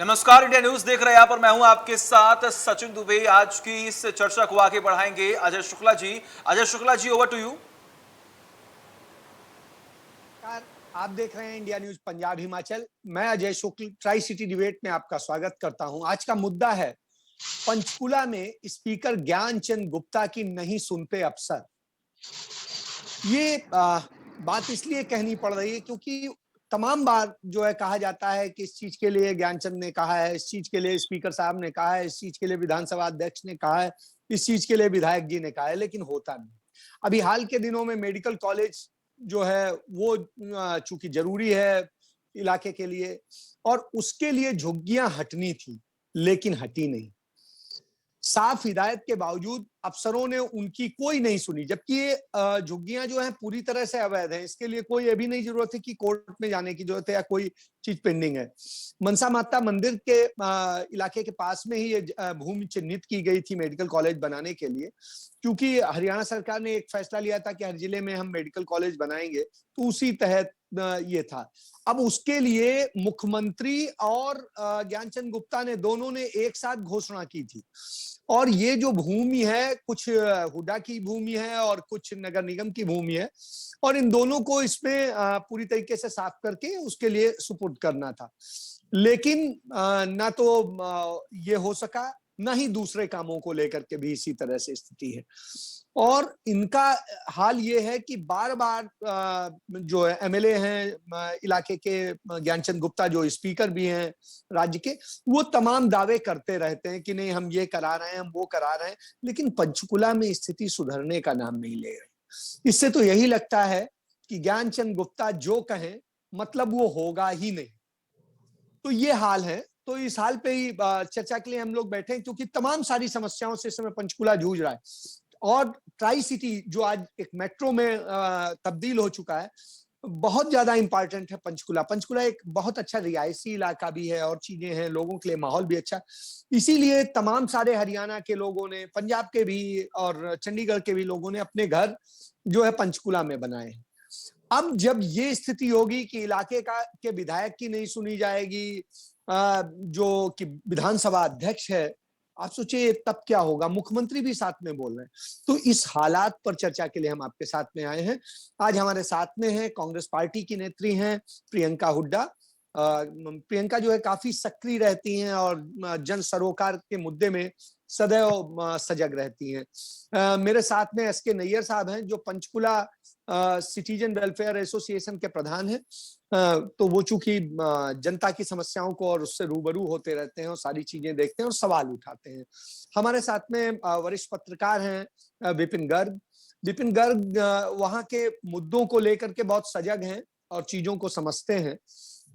नमस्कार, India news देख रहे हैं आप और मैं हूं आपके साथ सचिन दुबे। आज की इस चर्चा को आगे बढ़ाएंगे Ajay Shukla ji. Ajay Shukla ji, over to you. आप देख रहे हैं इंडिया न्यूज पंजाब हिमाचल। मैं अजय शुक्ल ट्राई सिटी डिबेट में आपका स्वागत करता हूं। आज का मुद्दा है पंचकुला में स्पीकर ज्ञानचंद गुप्ता की नहीं सुनते अफसर। ये बात इसलिए कहनी पड़ रही है क्योंकि तमाम बार जो है कहा जाता है कि इस चीज के लिए ज्ञानचंद ने कहा है, इस चीज के लिए स्पीकर साहब ने कहा है, इस चीज के लिए विधानसभा अध्यक्ष ने कहा है, इस चीज के लिए विधायक जी ने कहा है, लेकिन होता नहीं। अभी हाल के दिनों में मेडिकल कॉलेज जो है वो चूंकि जरूरी है इलाके के लिए और उसके लिए झुग्गियां हटनी थी, लेकिन हटी नहीं। साफ हिदायत के बावजूद अफसरों ने उनकी कोई नहीं सुनी, जबकि ये झुग्गियां जो हैं पूरी तरह से अवैध हैं। इसके लिए कोई अभी नहीं जरूरत है कि कोर्ट में जाने की जरूरत है या कोई चीज पेंडिंग है। मनसा माता मंदिर के इलाके के पास में ही ये भूमि चिन्हित की गई थी मेडिकल कॉलेज बनाने के लिए, क्योंकि हरियाणा सरकार ने एक फैसला लिया था कि हर जिले में हम मेडिकल कॉलेज बनाएंगे, तो उसी तहत ये था। अब उसके लिए मुख्यमंत्री और ज्ञानचंद गुप्ता ने दोनों ने एक साथ घोषणा की थी और ये जो भूमि है कुछ हुडा की भूमि है और कुछ नगर निगम की भूमि है और इन दोनों को इसमें पूरी तरीके से साफ करके उसके लिए सुपुर्द करना था, लेकिन ना तो ये हो सका, ना ही दूसरे कामों को लेकर के भी इसी तरह से स्थिति है। और इनका हाल ये है कि बार बार जो है एमएलए हैं इलाके के ज्ञानचंद गुप्ता जो स्पीकर भी हैं राज्य के, वो तमाम दावे करते रहते हैं कि नहीं हम ये करा रहे हैं, हम वो करा रहे हैं, लेकिन पंचकुला में स्थिति सुधरने का नाम नहीं ले रहे। इससे तो यही लगता है कि ज्ञानचंद गुप्ता जो कहें मतलब वो होगा ही नहीं। तो ये हाल है। तो इस हाल पे ही चर्चा के लिए हम लोग बैठे हैं, क्योंकि तमाम सारी समस्याओं से इस समय पंचकुला जूझ रहा है और ट्राई सिटी जो आज एक मेट्रो में तब्दील हो चुका है, बहुत ज्यादा इंपॉर्टेंट है पंचकुला। पंचकुला एक बहुत अच्छा रिहायशी इलाका भी है और चीजें हैं, लोगों के लिए माहौल भी अच्छा। इसीलिए तमाम सारे हरियाणा के लोगों ने, पंजाब के भी और चंडीगढ़ के भी लोगों ने अपने घर जो है पंचकुला में बनाए हैं। अब जब ये स्थिति होगी कि इलाके का के विधायक की नहीं सुनी जाएगी, जो कि विधानसभा अध्यक्ष है, आप सोचिए तब क्या होगा। मुख्यमंत्री भी साथ में बोल रहे हैं। तो इस हालात पर चर्चा के लिए हम आपके साथ में आए हैं। आज हमारे साथ में है कांग्रेस पार्टी की नेत्री हैं प्रियंका हुड्डा। प्रियंका जो है काफी सक्रिय रहती हैं और जन सरोकार के मुद्दे में सदैव सजग रहती हैं। मेरे साथ में एसके नैयर साहब हैं जो पंचकुला सिटीजन वेलफेयर एसोसिएशन के प्रधान हैं। तो वो चूंकि जनता की समस्याओं को और उससे रूबरू होते रहते हैं और सारी चीजें देखते हैं और सवाल उठाते हैं। हमारे साथ में वरिष्ठ पत्रकार हैं विपिन गर्ग। विपिन गर्ग वहां के मुद्दों को लेकर के बहुत सजग हैं और चीजों को समझते हैं।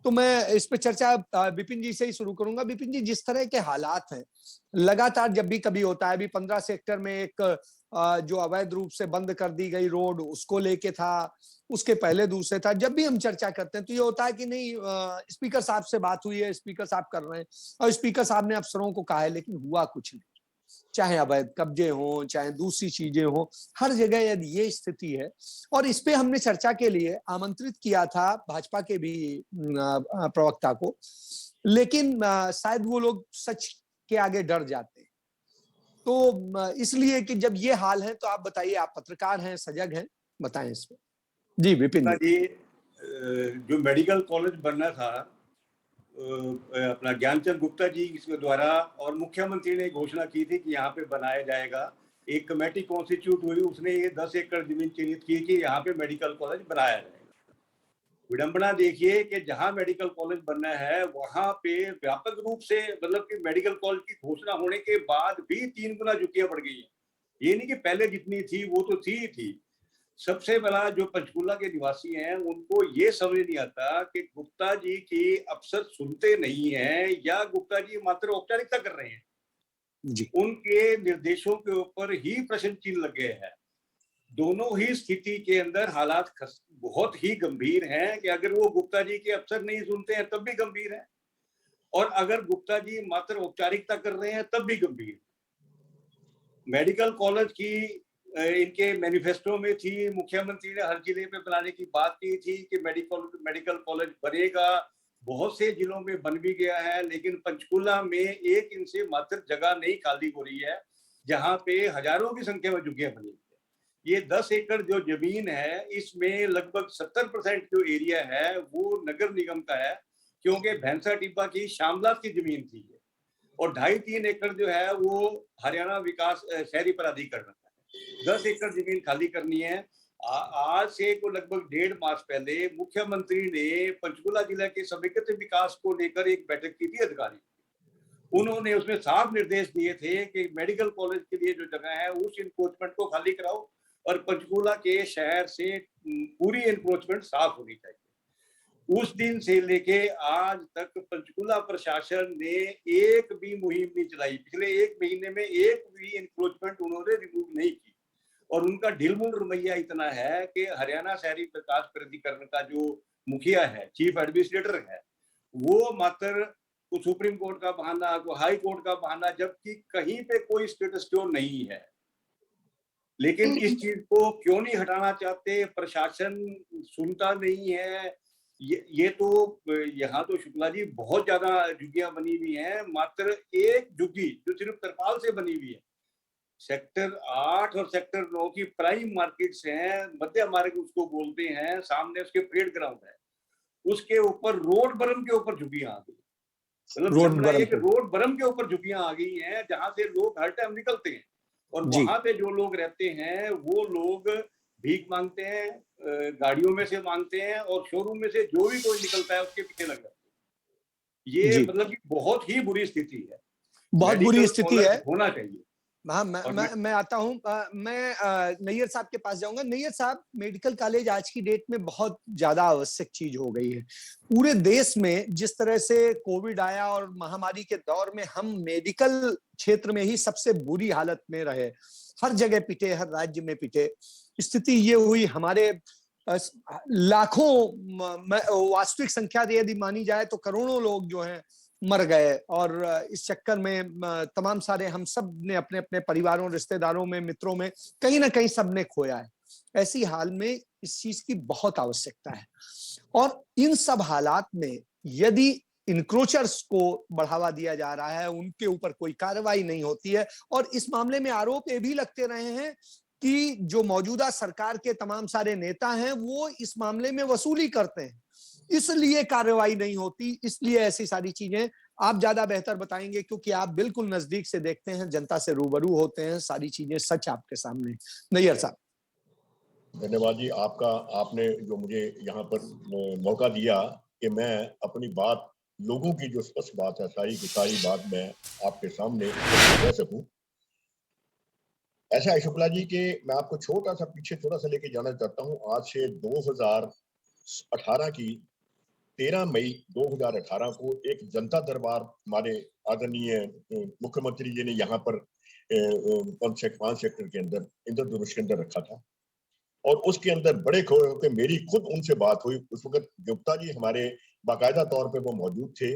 तो मैं इस पे चर्चा विपिन जी से ही शुरू करूंगा। विपिन जी, जिस तरह के हालात हैं, लगातार जब भी कभी होता है, अभी 15 सेक्टर में एक जो अवैध रूप से बंद कर दी गई रोड उसको लेके था, उसके पहले दूसरे था। जब भी हम चर्चा करते हैं तो ये होता है कि नहीं स्पीकर साहब से बात हुई है, स्पीकर साहब कर रहे हैं और स्पीकर साहब ने अफसरों को कहा है, लेकिन हुआ कुछ नहीं। चाहे अवैध कब्जे हों, चाहे दूसरी चीजें हों, हर जगह यदि ये स्थिति है। और इस पे हमने चर्चा के लिए आमंत्रित किया था भाजपा के भी प्रवक्ता को, लेकिन शायद वो लोग सच के आगे डर जाते हैं। तो इसलिए कि जब ये हाल है तो आप बताइए, आप पत्रकार हैं, सजग हैं, बताएं इसमें। जी विपिन जी, जो मेडिकल कॉलेज बनना था अपना ज्ञानचंद गुप्ता जी के द्वारा और मुख्यमंत्री ने घोषणा की थी कि यहाँ पे बनाया जाएगा। एक कमेटी कॉन्स्टिट्यूट हुई, उसने ये 10 एकड़ जमीन चिन्हित की कि यहाँ पे मेडिकल कॉलेज बनाया जाएगा। विडंबना देखिए कि जहाँ मेडिकल कॉलेज बनना है वहां पे व्यापक रूप से, मतलब कि मेडिकल कॉलेज की घोषणा होने के बाद भी 3 गुना झुग्गियां बढ़ गई है। ये नहीं कि पहले जितनी थी वो तो थी। सबसे बड़ा जो पंचकुला के निवासी हैं उनको ये समझ नहीं आता कि गुप्ता जी की अफसर सुनते नहीं हैं या गुप्ता जी मात्र औपचारिकता कर रहे हैं जी। उनके निर्देशों के ऊपर ही प्रश्न चिन्ह लगे हैं। दोनों ही स्थिति के अंदर हालात बहुत ही गंभीर हैं कि अगर वो गुप्ता जी के अफसर नहीं सुनते हैं तब भी गंभीर है, और अगर गुप्ता जी मात्र औपचारिकता कर रहे हैं तब भी गंभीर। मेडिकल कॉलेज की इनके मैनिफेस्टो में थी, मुख्यमंत्री ने हर जिले में बनाने की बात की थी कि मेडिकल कॉलेज बनेगा, बहुत से जिलों में बन भी गया है, लेकिन पंचकुला में 1 इंच से मात्र जगह नहीं खाली हो रही है, जहां पे हजारों की संख्या में झुग्गियां बनी हुई है। ये 10 एकड़ जो जमीन है, इसमें लगभग 70% जो एरिया है वो नगर निगम का है, क्योंकि भैंसा टिब्बा की शामलात की जमीन थी ये, और 2.5-3 एकड़ जो है वो हरियाणा विकास शहरी प्राधिकरण का है। 10 एकड़ जमीन खाली करनी है। आज से को लगभग 1.5 मास पहले मुख्यमंत्री ने पंचकुला जिला के समेकित विकास को लेकर एक बैठक की थी अधिकारी। उन्होंने उसमें साफ निर्देश दिए थे कि मेडिकल कॉलेज के लिए जो जगह है उस इंक्रोचमेंट को खाली कराओ, और पंचकुला के शहर से पूरी इंक्रोचमेंट साफ होनी चाहिए। उस दिन से लेके आज तक पंचकुला प्रशासन ने एक भी मुहिम नहीं चलाई। पिछले 1 महीने में एक भी इंक्रोचमेंट उन्होंने रिमूव नहीं की, और उनका ढिलमुल रवैया इतना है कि हरियाणा शहरी विकास प्राधिकरण का जो मुखिया है, चीफ एडमिनिस्ट्रेटर है, वो मात्र सुप्रीम कोर्ट का बहाना, हाई कोर्ट का बहाना, जबकि कहीं पे कोई स्टेटस क्यों नहीं है। लेकिन इस चीज को क्यों नहीं हटाना चाहते, प्रशासन सुनता नहीं है। ये तो यहाँ तो शुक्ला जी बहुत ज्यादा झुग्गियां बनी हुई हैं, मात्र एक झुग्गी जो सिर्फ तरपाल से बनी हुई है। सेक्टर 8 और सेक्टर 9 की प्राइम मार्केट्स हैं, मध्य मार्ग उसको बोलते हैं, सामने उसके परेड ग्राउंड है, उसके ऊपर रोड बरम के ऊपर झुग्गियां आ गई। मतलब एक रोड बरम के ऊपर झुग्गियां आ गई हैं, जहां से लोग हर टाइम निकलते हैं, और वहां पे जो लोग रहते हैं वो लोग भीख मांगते हैं, गाड़ियों में से मांगते हैं, और शोरूम में से जो भी कोई निकलता है उसके पीछे लग जाते हैं। ये मतलब कि बहुत ही बुरी स्थिति है, बहुत बुरी स्थिति है, होना चाहिए। हाँ, मैं आता हूँ। मैं नैयर साहब के पास जाऊंगा। नैयर साहब, मेडिकल कॉलेज आज की डेट में बहुत ज्यादा आवश्यक चीज हो गई है। पूरे देश में जिस तरह से कोविड आया और महामारी के दौर में हम मेडिकल क्षेत्र में ही सबसे बुरी हालत में रहे, हर जगह पिटे, हर राज्य में पिटे। स्थिति ये हुई, हमारे लाखों, वास्तविक संख्या यदि मानी जाए तो करोड़ों लोग जो हैं मर गए, और इस चक्कर में तमाम सारे हम सब ने अपने अपने परिवारों, रिश्तेदारों में, मित्रों में कहीं ना कहीं सबने खोया है। ऐसी हाल में इस चीज की बहुत आवश्यकता है, और इन सब हालात में यदि इनक्रोचर्स को बढ़ावा दिया जा रहा है, उनके ऊपर कोई कार्रवाई नहीं होती है, और इस मामले में आरोप ये भी लगते रहे हैं कि जो मौजूदा सरकार के तमाम सारे नेता हैं वो इस मामले में वसूली करते हैं, इसलिए कार्रवाई नहीं होती, इसलिए ऐसी सारी चीजें। आप ज्यादा बेहतर बताएंगे क्योंकि आप बिल्कुल नजदीक से देखते हैं, जनता से रूबरू होते हैं, सारी चीजें सच आपके सामने। नैयर साहब। धन्यवाद जी आपका। आपने जो मुझे यहाँ पर मौका दिया कि मैं अपनी बात, लोगों की जो स्पष्ट बात है, सारी की सारी बात मैं आपके सामने कह सकूं। ऐसा है शुक्ला जी कि मैं आपको छोटा सा पीछे थोड़ा सा लेके जाना चाहता हूँ। आज से 2018 की 13 मई 2018 को एक जनता दरबार हमारे आदरणीय मुख्यमंत्री जी ने यहाँ पर 5 सेक्टर के अंदर इंद्रधनुष के अंदर रखा था, और उसके अंदर बड़े खड़े होकर मेरी खुद उनसे बात हुई। उस वक्त गुप्ता जी हमारे बाकायदा तौर पे वो मौजूद थे।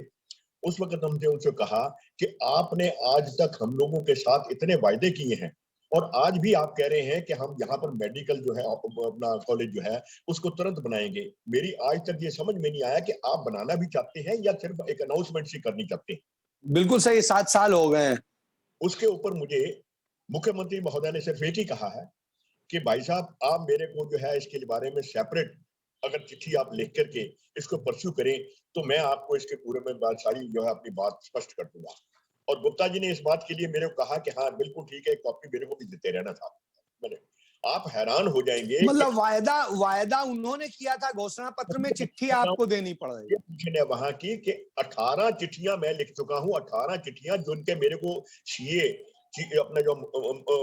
उस वक्त हमने उनसे कहा कि आपने आज तक हम लोगों के साथ इतने वायदे किए हैं, और आज भी आप कह रहे हैं कि हम यहाँ पर मेडिकल जो है अपना कॉलेज जो है उसको तुरंत बनाएंगे। मेरी आज तक ये समझ में नहीं आया कि आप बनाना भी चाहते हैं या सिर्फ एक अनाउंसमेंट सी करनी चाहते हैं। बिल्कुल सही, 7 साल हो गए हैं। उसके ऊपर मुझे मुख्यमंत्री महोदय ने सिर्फ एक ही कहा है कि भाई साहब आप मेरे को जो है इसके बारे में सेपरेट अगर चिट्ठी आप लिख करके इसको परस्यू करें तो मैं आपको इसके पूरे में बात सारी जो है अपनी बात स्पष्ट कर दूंगा। और गुप्ता जी ने इस बात के लिए मेरे को कहा कि हाँ बिल्कुल ठीक है, कॉपी मेरे को भी देते रहना था। मैंने, आप हैरान हो जाएंगे, मतलब वायदा उन्होंने किया था, घोषणा पत्र में चिट्ठी आपको देनी पड़ रही है। पूछने वहां की कि 18 चिट्ठियां मैं लिख चुका हूं, 18 चिट्ठियां जिनके मेरे को सीए अपने जो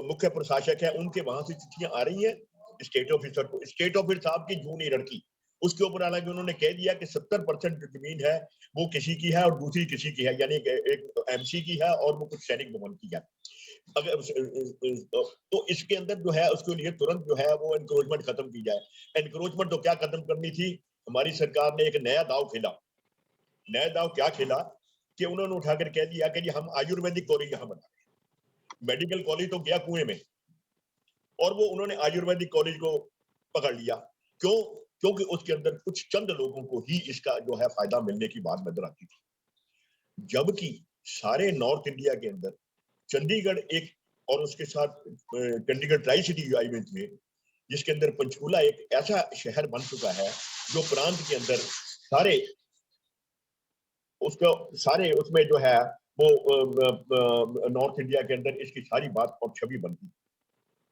मुख्य प्रशासक है उनके वहां से चिट्ठियां आ रही हैं स्टेट ऑफिसर को। स्टेट ऑफिसर साहब की जून लड़की, उसके ऊपर हालांकि उन्होंने कह दिया कि 70% जमीन है वो किसी की है और दूसरी किसी की है, यानी एक एमसी की है और वो कुछ सैनिक भवन की है। अगर तो इसके अंदर जो है उसके लिए तुरंत जो है वो एनक्रोचमेंट खत्म की जाए। एनक्रोचमेंट तो क्या खत्म करनी थी, हमारी सरकार ने एक नया दाव खेला। नया दाव क्या खेला कि उन्होंने उठाकर कह दिया कि जी हम आयुर्वेदिक कॉलेज यहाँ बना रहे हैं। मेडिकल कॉलेज तो गया कुएं में, और वो उन्होंने आयुर्वेदिक कॉलेज को पकड़ लिया। क्यों? क्योंकि उसके अंदर कुछ चंद लोगों को ही इसका जो है फायदा मिलने की बात नजर आती थी, जबकि सारे नॉर्थ इंडिया के अंदर चंडीगढ़ एक और उसके साथ चंडीगढ़ ट्राई सिटी यूआईमेंट में, जिसके अंदर पंचकूला एक ऐसा शहर बन चुका है जो प्रांत के अंदर सारे उसको सारे उसमें जो है वो नॉर्थ इंडिया के अंदर इसकी सारी बात और छवि बनती।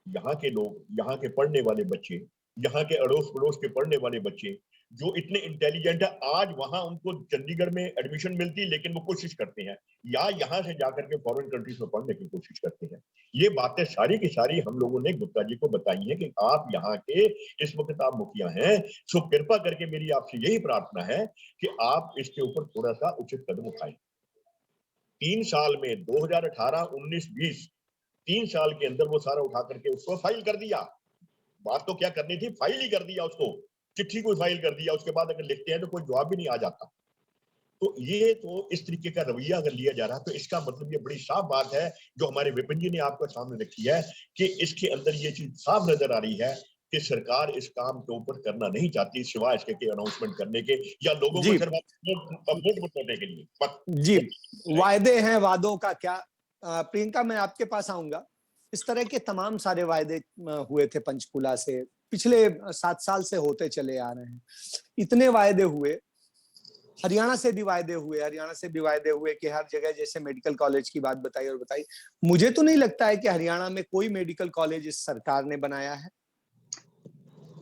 यहाँ के लोग, यहाँ के पढ़ने वाले बच्चे, यहाँ के अड़ोस पड़ोस के पढ़ने वाले बच्चे जो इतने इंटेलिजेंट है, आज वहां उनको चंडीगढ़ में एडमिशन मिलती है, लेकिन वो कोशिश करते हैं या यहाँ से जाकर के फॉरेन कंट्रीज में पढ़ने की कोशिश करते हैं। ये बातें सारी की सारी हम लोगों ने गुप्ता जी को बताई है कि आप यहाँ के इस वक्त आप मुखिया हैं, सो कृपा करके मेरी आपसे यही प्रार्थना है कि आप इसके ऊपर थोड़ा सा उचित कदम उठाएं। 3 साल में 2018, 19, 20 3 साल के अंदर वो सारा उठा करके उसको फाइल कर दिया। बात तो क्या करनी थी, फाइल ही कर दिया, उसको चिट्ठी को फाइल कर दिया। उसके बाद अगर लिखते हैं तो कोई जवाब भी नहीं आ जाता। तो ये तो इस तरीके का रवैया अगर लिया जा रहा है तो इसका मतलब ये बड़ी साफ बात है जो हमारे विपिन जी ने आपको सामने रखी है कि इसके अंदर ये चीज साफ नजर आ रही है कि सरकार इस काम के ऊपर करना नहीं चाहती सिवाय इसके के अनाउंसमेंट करने के या लोगों को सिर्फ वोट करने के लिए बस। जी, वायदे हैं, वादों का क्या। प्रियंका, मैं आपके पास आऊंगा। इस तरह के तमाम सारे वायदे हुए थे पंचकूला से, पिछले 7 साल से होते चले आ रहे हैं। इतने वायदे हुए, हरियाणा से भी वायदे हुए कि हर जगह, जैसे मेडिकल कॉलेज की बात बताई और बताई। मुझे तो नहीं लगता है कि हरियाणा में कोई मेडिकल कॉलेज इस सरकार ने बनाया है।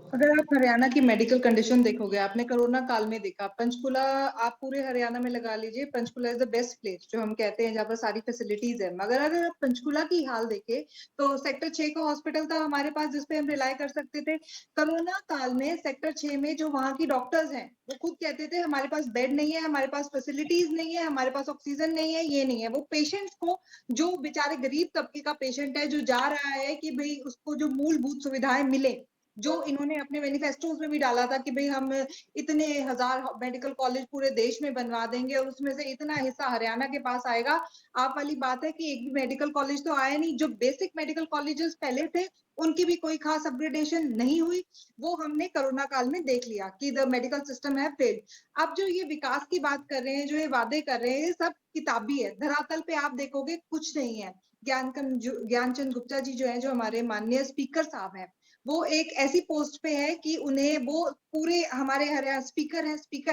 अगर आप हरियाणा की मेडिकल कंडीशन देखोगे, आपने कोरोना काल में देखा, पंचकुला आप पूरे हरियाणा में लगा लीजिए, Panchkula is the best place जो हम कहते हैं जहाँ पर सारी फैसिलिटीज है। मगर अगर आप पंचकुला की हाल देखें तो सेक्टर 6 का हॉस्पिटल था हमारे पास जिसपे हम रिलाय कर सकते थे। कोरोना काल में सेक्टर 6 में जो वहां की डॉक्टर्स हैं वो खुद कहते थे हमारे पास बेड नहीं है, हमारे पास फैसिलिटीज नहीं है, हमारे पास ऑक्सीजन नहीं है, ये नहीं है। वो पेशेंट्स को, जो बेचारे गरीब तबके का पेशेंट है जो जा रहा है कि भाई उसको जो मूलभूत सुविधाएं मिले, जो इन्होंने अपने मैनिफेस्टोज में भी डाला था कि भाई हम इतने 1000 मेडिकल कॉलेज पूरे देश में बनवा देंगे और उसमें से इतना हिस्सा हरियाणा के पास आएगा। आप वाली बात है कि एक भी मेडिकल कॉलेज तो आया नहीं। जो बेसिक मेडिकल कॉलेजेस पहले थे उनकी भी कोई खास अपग्रेडेशन नहीं हुई। वो हमने कोरोना काल में देख लिया कि द मेडिकल सिस्टम है फेल्ड। अब जो ये विकास की बात कर रहे हैं, जो ये वादे कर रहे हैं, सब किताबी है। धरातल पे आप देखोगे कुछ नहीं है। ज्ञानचंद गुप्ता जी जो है, जो हमारे माननीय स्पीकर साहब हैं, वो एक ऐसी पोस्ट पे है कि उन्हें वो पूरे हमारे Haryana speaker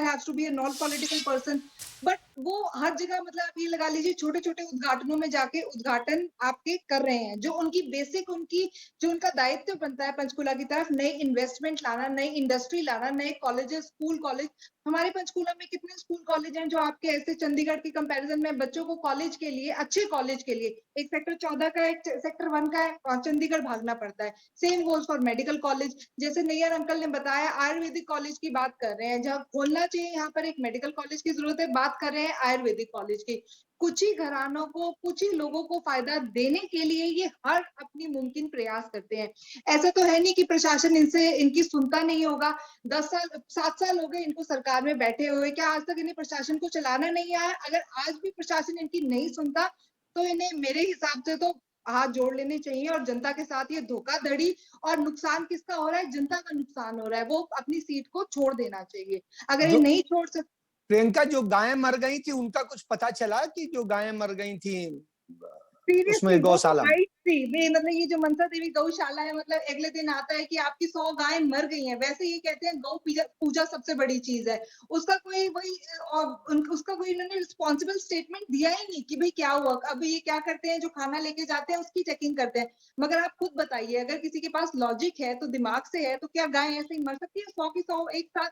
haves to be a non political person, but वो हर जगह, मतलब आप ये लगा लीजिए छोटे छोटे उद्घाटनों में जाके उद्घाटन आपके कर रहे हैं। जो उनकी बेसिक, उनकी जो उनका दायित्व बनता है पंचकुला की तरफ, नई इन्वेस्टमेंट लाना, नई इंडस्ट्री लाना, नए कॉलेजेस, स्कूल कॉलेज। हमारे पंचकुला में कितने स्कूल कॉलेज हैं जो आपके ऐसे चंडीगढ़ की कंपैरिजन में बच्चों को कॉलेज के लिए, अच्छे कॉलेज के लिए, एक सेक्टर 14 का, एक सेक्टर 1 का है, चंडीगढ़ भागना पड़ता है। Same goes for medical college. जैसे नैयर अंकल ने बताया, आयुर्वेदिक कॉलेज की बात कर रहे हैं, जहां खोलना चाहिए यहाँ पर एक मेडिकल कॉलेज की जरूरत है, बात कर रहे हैं आयुर्वेदिक कॉलेज की। कुछ ही घरानों को, कुछ ही लोगों को फायदा देने के लिए ये हर अपनी मुमकिन प्रयास करते हैं। ऐसा तो है नहीं कि प्रशासन इनकी सुनता नहीं होगा। 7 साल हो गए इनको सरकार में बैठे हुए, क्या आज तक इन्हें प्रशासन को चलाना नहीं आया? अगर आज भी प्रशासन इनकी नहीं सुनता तो इन्हें मेरे हिसाब से तो हाथ जोड़ लेने चाहिए और जनता के साथ ये धोखाधड़ी, और नुकसान किसका हो रहा है? जनता का नुकसान हो रहा है। वो अपनी सीट को छोड़ देना चाहिए। अगर ये नहीं छोड़ सकते। प्रियंका, जो गायें मर गई थी उनका कुछ पता चला कि जो गायें मर गई थी उसमें गौशाला में? मतलब ये जो मनसा देवी गौशाला है, मतलब अगले दिन आता है कि आपकी 100 गायें मर गई हैं। वैसे ये कहते हैं गौ पूजा सबसे बड़ी चीज है। उसका कोई इन्होंने रिस्पॉन्सिबल स्टेटमेंट दिया ही नहीं कि भाई क्या हुआ। अब ये क्या करते हैं, जो खाना लेके जाते हैं उसकी चेकिंग करते हैं। मगर आप खुद बताइए, अगर किसी के पास लॉजिक है तो, दिमाग से है, तो क्या गाय ऐसे ही मर सकती है 100 की 100 एक साथ?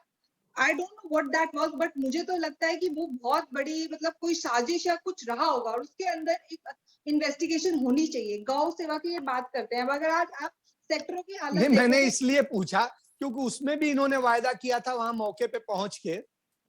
I don't know what that was, but मुझे तो लगता है कि वो बहुत बड़ी, मतलब कोई साजिश या कुछ रहा होगा और उसके अंदर एक इन्वेस्टिगेशन होनी चाहिए। गौ सेवा की ये बात करते हैं, अगर आज आप सेक्टरों की हालत नहीं, देखोगे, मैंने इसलिए पूछा क्योंकि उसमें भी इन्होंने वायदा किया था, वहां मौके पे पहुंच के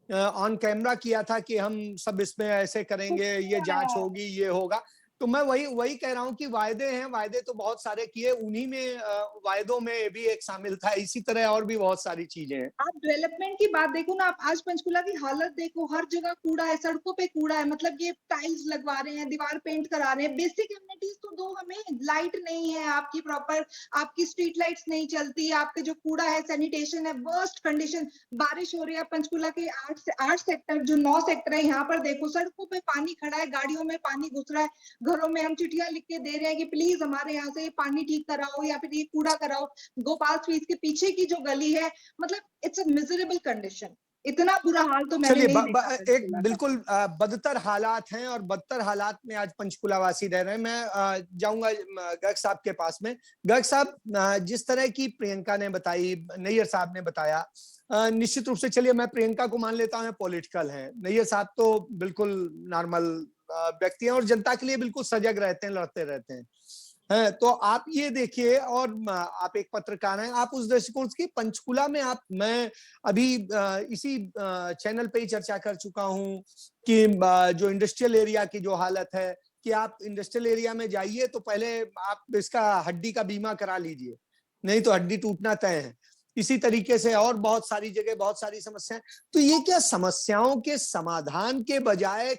ऑन कैमरा किया था कि हम सब इसमें ऐसे करेंगे, ये जांच होगी, ये होगा। तो मैं वही वही कह रहा हूं कि वायदे हैं, वायदे तो बहुत सारे किए, उन्हीं में वायदों में भी एक शामिल था, इसी तरह और भी बहुत सारी चीजें हैं। आप डेवलपमेंट की बात देखो ना, आप आज पंचकुला की हालत देखो, हर जगह कूड़ा है, सड़कों पे कूड़ा है, मतलब ये टाइल्स लगवा रहे हैं, दीवार पेंट करा रहे हैं, बेसिक एमिनिटीज तो दो हमें, लाइट नहीं है आपकी प्रॉपर, आपकी स्ट्रीट लाइट्स नहीं चलती, आपके जो कूड़ा है, सैनिटेशन है, वर्स्ट कंडीशन। बारिश हो रही है पंचकुला के 8 सेक्टर, जो 9 सेक्टर है, यहाँ पर देखो सड़कों पे पानी खड़ा है, गाड़ियों में पानी घुस रहा है, घरों में हम चिट्ठियां लिख के दे रहे हैं कि प्लीज हमारे यहाँ से पानी ठीक कराओ या फिर ये कूड़ा कराओ। गोपाल स्वीट्स के पीछे की जो गली है, मतलब इट्स अ मिजरेबल कंडीशन। इतना बुरा हाल तो मैंने चलिए नहीं देखा एक पंचकुला का। बिल्कुल बदतर हालात हैं और बदतर हालात में आज पंचकुला वासी रह रहे हैं। मैं जाऊंगा गर्ग साहब के पास में। गर्ग साहब, जिस तरह की प्रियंका ने बताई, नैयर साहब ने बताया, निश्चित रूप से चलिए मैं प्रियंका को मान लेता हूं पॉलिटिकल हैं, नैयर साहब तो बिल्कुल नॉर्मल व्यक्ति हैं और जनता के लिए बिल्कुल सजग रहते हैं, लड़ते रहते हैं। तो आप ये देखिए, और आप एक पत्रकार हैं, आप उस दृष्टिकोण से पंचकुला में मैं अभी इसी चैनल पे ही चर्चा कर चुका हूं कि जो इंडस्ट्रियल एरिया की जो हालत है, कि आप इंडस्ट्रियल एरिया में जाइए तो पहले आप इसका हड्डी का बीमा करा लीजिए, नहीं तो हड्डी टूटना तय है। इसी तरीके से और बहुत सारी जगह बहुत सारी समस्याएं। तो ये क्या समस्याओं के समाधान के बजाय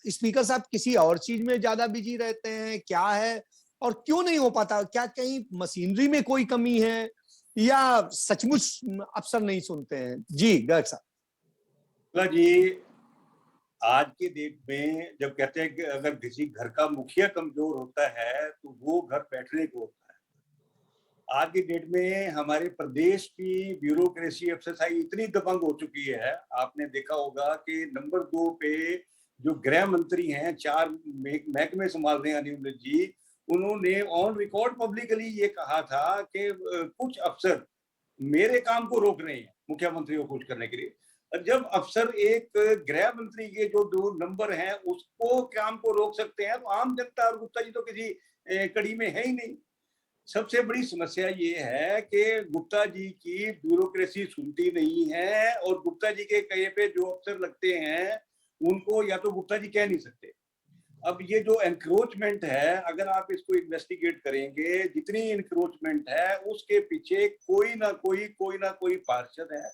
स्पीकर साहब किसी और चीज में ज्यादा बिजी रहते हैं, क्या है और क्यों नहीं हो पाता? क्या कहीं मशीनरी में कोई कमी है या सचमुच अफसर नहीं सुनते हैं? जी गर्ग साहब। जी, आज के डेट में जब कहते हैं कि अगर किसी घर का मुखिया कमजोर होता है तो वो घर बैठने को होता है। आज की डेट में हमारे प्रदेश की ब्यूरोक्रेसी अफसरशाही इतनी दबंग हो चुकी है, आपने देखा होगा कि नंबर 2 पे जो गृह मंत्री हैं, 4 महकमे संभाल रहे हैं अनिल जी, उन्होंने ऑन रिकॉर्ड पब्लिकली ये कहा था कि कुछ अफसर मेरे काम को रोक रहे हैं मुख्यमंत्री को खुश करने के लिए। जब अफसर एक गृह मंत्री के जो 2 नंबर हैं उसको काम को रोक सकते हैं, तो आम जनता और गुप्ता जी तो किसी कड़ी में है ही नहीं। सबसे बड़ी समस्या ये है कि गुप्ता जी की ब्यूरोक्रेसी सुनती नहीं है और गुप्ता जी के कहे पे जो अफसर लगते हैं उनको या तो गुप्ता जी कह नहीं सकते। अब ये जो एनक्रोचमेंट है, अगर आप इसको इन्वेस्टिगेट करेंगे, जितनी एनक्रोचमेंट है उसके पीछे कोई ना कोई पार्षद है,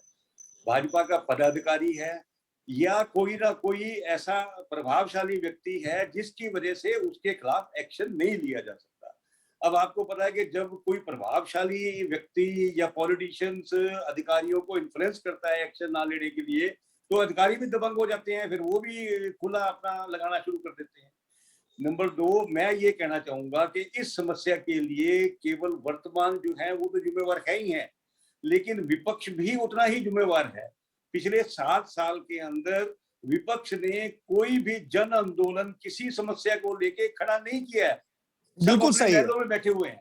भाजपा का पदाधिकारी है या कोई ना कोई ऐसा प्रभावशाली व्यक्ति है जिसकी वजह से उसके खिलाफ एक्शन नहीं लिया जा सकता। अब आपको पता है कि जब कोई प्रभावशाली व्यक्ति या पॉलिटिशियंस अधिकारियों को इन्फ्लुएंस करता है एक्शन ना लेने के लिए, तो अधिकारी भी दबंग हो जाते हैं, फिर वो भी खुला अपना लगाना शुरू कर देते हैं। नंबर 2, मैं ये कहना चाहूंगा कि इस समस्या के लिए केवल वर्तमान जो है वो तो जिम्मेवार है ही है, लेकिन विपक्ष भी उतना ही जिम्मेवार है। पिछले 7 साल के अंदर विपक्ष ने कोई भी जन आंदोलन किसी समस्या को लेके खड़ा नहीं किया है, बिल्कुल सही है में बैठे हुए हैं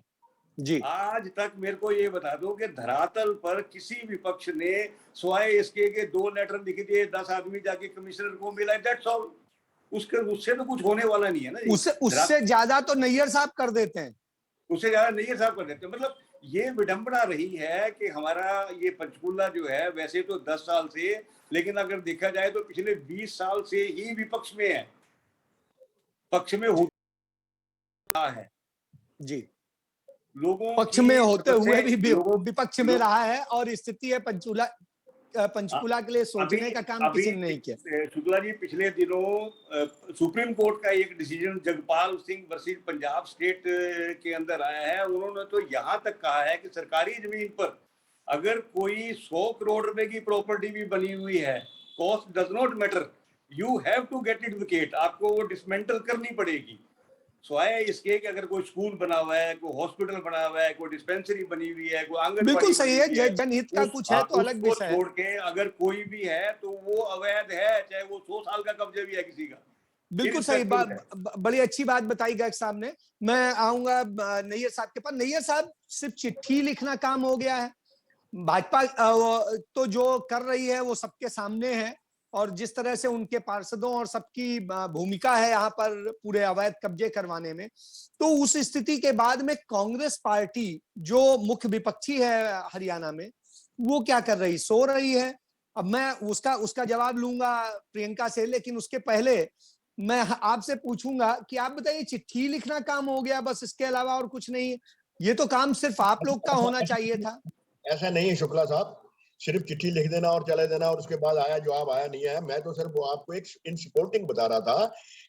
जी। आज तक मेरे को ये बता दो कि धरातल पर किसी विपक्ष ने स्वाय इसके के 2 लेटर लिख दिए, 10 आदमी जाके कमिश्नर को मिला, दैट्स ऑल। उससे तो कुछ होने वाला नहीं है ना। उससे ज्यादा तो नैयर साहब कर देते हैं, उससे ज्यादा नैयर साहब कर देते हैं। मतलब ये विडंबना रही है कि हमारा ये पंचकुला जो है वैसे तो 10 साल से, लेकिन अगर देखा जाए तो पिछले 20 साल से ही विपक्ष में है, पक्ष में होता है जी, लोगों पक्ष में होते हुए भी विपक्ष में रहा है और स्थिति है पंचकुला के लिए सोचने का काम किसी ने नहीं किया। शुक्ला जी, पिछले दिनों सुप्रीम कोर्ट का एक decision Jagpal Singh versus Punjab state के अंदर आया है। उन्होंने तो यहाँ तक कहा है कि सरकारी जमीन पर अगर कोई 100 करोड़ रुपए की प्रॉपर्टी भी बनी हुई है, cost does not matter, you have to get it vacate, आपको वो डिसमेंटल करनी पड़ेगी। स्वाय इसके कि अगर कोई स्कूल बना हुआ है, कोई हॉस्पिटल बना हुआ है, कोई डिस्पेंसरी बनी हुई है, कोई आंगनबाड़ी, बिल्कुल सही है, जनहित का कुछ है तो अलग विषय है। छोड़ के अगर कोई भी है तो वो अवैध है, चाहे वो 100 साल का कब्जे भी है किसी का। बिल्कुल सही बात, बड़ी अच्छी बात बताई गर्ग साहब ने। मैं आऊंगा नैयर साहब के पास। नैयर साहब, सिर्फ चिट्ठी लिखना काम हो गया है? भाजपा तो जो कर रही है वो सबके सामने है और जिस तरह से उनके पार्षदों और सबकी भूमिका है यहाँ पर पूरे अवैध कब्जे करवाने में, तो उस स्थिति के बाद में कांग्रेस पार्टी जो मुख्य विपक्षी है हरियाणा में, वो क्या कर रही? सो रही है? अब मैं उसका जवाब लूंगा प्रियंका से, लेकिन उसके पहले मैं आपसे पूछूंगा कि आप बताइए, चिट्ठी लिखना काम हो गया बस, इसके अलावा और कुछ नहीं है? ये तो काम सिर्फ आप लोग का होना चाहिए था। ऐसा नहीं है शुक्ला साहब, सिर्फ चिट्ठी लिख देना और चले देना और उसके बाद आया जवाब आया नहीं आया। मैं तो सिर्फ वो आपको एक इन सपोर्टिंग बता रहा था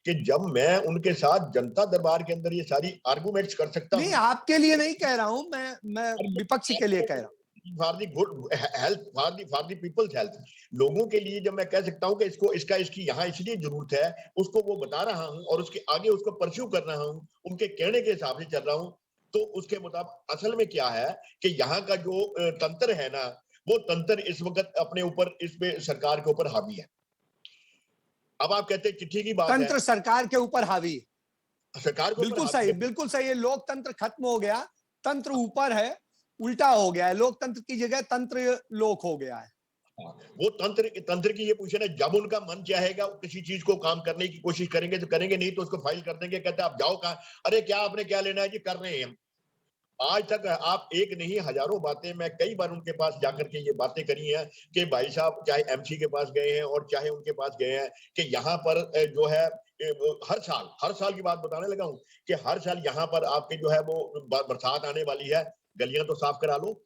कि जब मैं उनके साथ जनता दरबार के अंदर ये सारी आर्गुमेंट्स कर सकता नहीं, हूँ, आपके लिए नहीं कह रहा हूं मैं विपक्ष के लिए कह रहा हूं। For the good health, for the peoples health, लोगों के लिए जब मैं कह सकता हूं कि इसकी यहाँ इसलिए जरूरत है, उसको वो बता रहा हूं और उसके आगे उसको परस्यू कर रहा हूं, उनके कहने के हिसाब से चल रहा हूं, तो उसके मुताबिक असल में क्या है कि यहाँ का जो तंत्र है ना, वो तंत्र इस वक्त अपने ऊपर, इस पे सरकार के ऊपर हावी है। अब आप कहते हैं चिट्ठी की बात है, तंत्र सरकार के ऊपर हावी है। सरकार के ऊपर बिल्कुल हावी सही, है। बिल्कुल सही है। लोकतंत्र खत्म हो गया, तंत्र ऊपर है, उल्टा हो गया है। लोकतंत्र की जगह तंत्र लोक हो गया है। वो तंत्र की ये पूछे ना, जब उनका मन चाहेगा किसी चीज को काम करने की कोशिश करेंगे तो करेंगे, नहीं तो उसको फाइल कर देंगे, कहते हैं आप जाओ कहाँ, अरे क्या आपने क्या लेना है जी, कर रहे हैं हम। आज तक आप एक नहीं हजारों बातें, मैं कई बार उनके पास जाकर के ये बातें करी हैं कि भाई साहब चाहे एमसी के पास गए हैं और चाहे उनके पास गए हैं कि यहाँ पर जो है हर साल की बात बताने लगा हूँ कि हर साल यहाँ पर आपके जो है वो बरसात आने वाली है, गलियां तो साफ करा लो।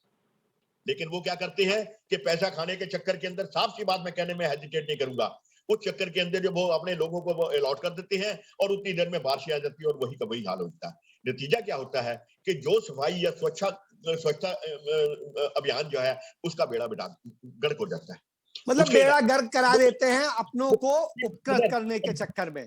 लेकिन वो क्या करते हैं कि पैसा खाने के चक्कर के अंदर, साफ सी बात मैं कहने में हेजिटेट नहीं करूंगा, उस चक्कर के अंदर जो वो अपने लोगों को वो अलॉट कर देते हैं और उतनी देर में बारिश आ जाती है और वही का वही हाल होता है। नतीजा क्या होता है कि जो सफाई या स्वच्छता अभियान जो है उसका बेड़ा गर्क हो जाता है। मतलब बेड़ा गर्क करा देते हैं अपनों को उपकृत करने के चक्कर में।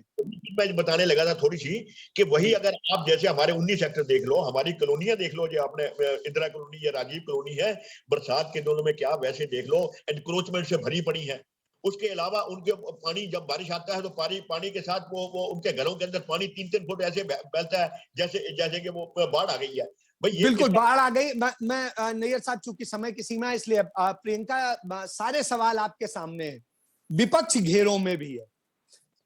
मैं बताने लगा था थोड़ी सी कि वही अगर आप जैसे हमारे 19 सेक्टर देख लो, हमारी कॉलोनियां देख लो, जो आपने इंदिरा कॉलोनी या राजीव कॉलोनी है, बरसात के दिनों में क्या वैसे देख लो एनक्रोचमेंट से भरी पड़ी है। उसके अलावा उनके पानी, जब बारिश आता है तो पानी के साथ वो उनके घरों के अंदर पानी 3-3 फुट ऐसे बहता है जैसे कि वो बाढ़ आ गई है। बिल्कुल बाढ़ आ गई। मैं नैयर साहब, चूंकि समय की सीमा है इसलिए प्रियंका, सारे सवाल आपके सामने हैं, विपक्ष घेरों में भी है।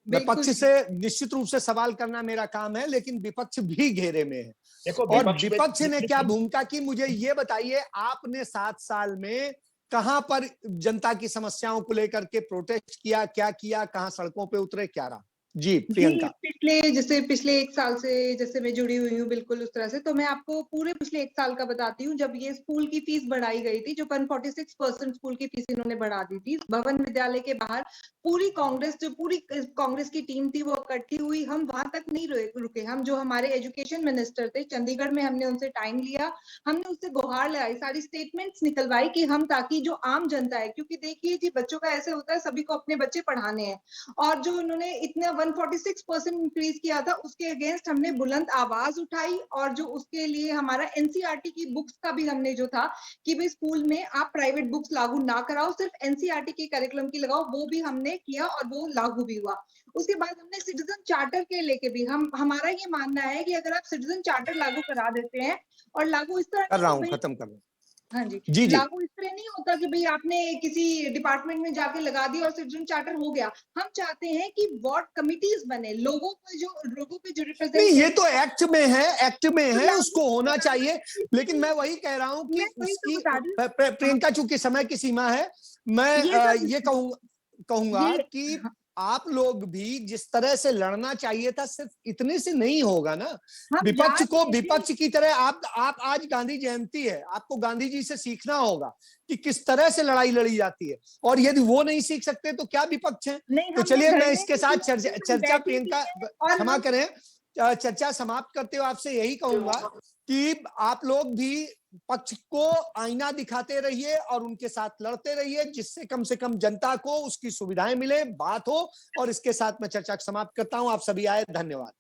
विपक्ष से निश्चित रूप से सवाल करना मेरा काम है, लेकिन विपक्ष भी घेरे में है। और विपक्ष ने क्या भूमिका की, मुझे ये बताइए। आपने 7 साल में कहां पर जनता की समस्याओं को लेकर के प्रोटेस्ट किया, क्या किया, कहां सड़कों पे उतरे, क्या रहा? जी प्रियंका। पिछले 1 साल से जैसे मैं जुड़ी हुई हूँ बिल्कुल उस तरह से, तो मैं आपको पूरे पिछले 1 साल का बताती हूँ। जब ये स्कूल की फीस बढ़ाई गई थी, जो 146% स्कूल की फीस इन्होंने बढ़ा दी थी, भवन विद्यालय के बाहर पूरी कांग्रेस की टीम थी वो इकट्ठी हुई। हम वहां तक नहीं रुके। हम, जो हमारे एजुकेशन मिनिस्टर थे चंडीगढ़ में, हमने उनसे टाइम लिया, हमने उससे गुहार लगाई, सारी स्टेटमेंट्स निकलवाई कि हम, ताकि जो आम जनता है, क्योंकि देखिए जी बच्चों का ऐसे होता है, सभी को अपने बच्चे पढ़ाने हैं, और जो उन्होंने इतना 146% इंक्रीज किया था उसके अगेंस्ट हमने बुलंद आवाज उठाई। और जो उसके लिए हमारा एनसीईआरटी की बुक्स का भी हमने जो था कि भाई स्कूल में आप प्राइवेट बुक्स लागू ना कराओ, सिर्फ एनसीईआरटी के करिकुलम की लगाओ, वो भी हमने किया और वो लागू भी हुआ। उसके बाद हमने सिटीजन चार्टर के लेके भी हमारा ये मानना है कि अगर आप सिटीजन चार्टर लागू करा देते हैं, और लागू इस तरह कर रहा हूं, खत्म कर रहा हूं। हाँ जी, जी। लागू इस तरह नहीं होता कि भाई आपने किसी डिपार्टमेंट में जाके लगा दिया और सिटीजन चार्टर हो गया। हम चाहते हैं कि वार्ड कमिटीज बने, लोगों पे जो रिप्रेजेंट, नहीं, ये तो एक्ट में है, उसको होना चाहिए। लेकिन मैं वही कह रहा हूं कि इसकी, प्रियंका चूंकि समय की सीमा है, मैं ये कहूंगा कि आप लोग भी जिस तरह से लड़ना चाहिए था, सिर्फ इतने से नहीं होगा ना। विपक्ष को विपक्ष की तरह आप आज गांधी जयंती है, आपको गांधी जी से सीखना होगा कि किस तरह से लड़ाई लड़ी जाती है। और यदि वो नहीं सीख सकते तो क्या विपक्ष है? तो चलिए मैं इसके साथ चर्चा प्रियंका क्षमा करें, चर्चा समाप्त करते हुए आपसे यही कहूंगा कि आप लोग भी पक्ष को आईना दिखाते रहिए और उनके साथ लड़ते रहिए, जिससे कम से कम जनता को उसकी सुविधाएं मिले, बात हो। और इसके साथ मैं चर्चा समाप्त करता हूं। आप सभी आए, धन्यवाद।